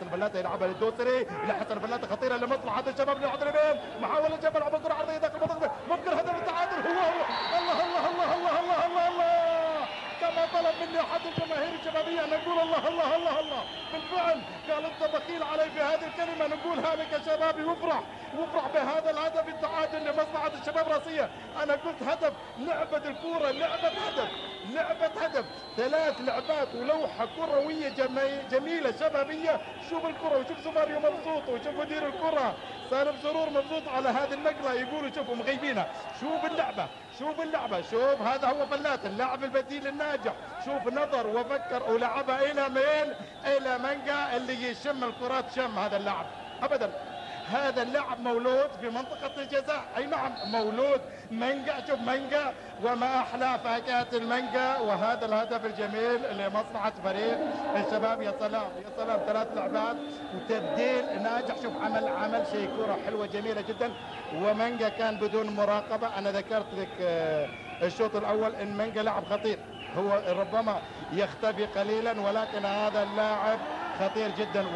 البلاته يلعبها للدوسري، لحسن البلاته خطيره لمصلحه الشباب العطربين، محاوله جاب لعبه كره عرضيه داخل المنطقه، ممكن هدف التعادل. هو الله الله الله الله الله الله الله، كما طلب مني احد الجماهير الشبابيه ان نقول الله الله الله الله. بالفعل قال انت بخيل علي بهذه الكلمه، نقول هذا كشبابي وافرح بهذا الهدف التعادل لمصلحه الشباب راسيه. انا قلت هدف، لعبه الكوره، لعبه هدف، 3 لعبات ولوحه كرويه جميله شبابيه. شوف الكره وشوف سوماريو مبسوط وشوف مدير الكره سالم سرور مبسوط على هذه النقله، يقولوا شوفوا مغيبينها. شوف اللعبه، شوف هذا هو فلات اللاعب البديل الناجح. شوف نظر وفكر ولعبها الى مين؟ الى مانجا اللي يشم الكرات شم هذا اللاعب ابدا. هذا اللاعب مولود في منطقة الجزاء، أي نعم مولود مانجا. شوف مانجا وما أحلى فاكهة المانجا، وهذا الهدف الجميل لمصلحة فريق الشباب. يا سلام يا سلام، 3 لعبات وتبديل ناجح. شوف عمل شيء كرة حلوة جميلة جدا، ومانجا كان بدون مراقبة. أنا ذكرت لك الشوط الأول إن مانجا لاعب خطير، هو ربما يختفي قليلا ولكن هذا اللاعب خطير جدا.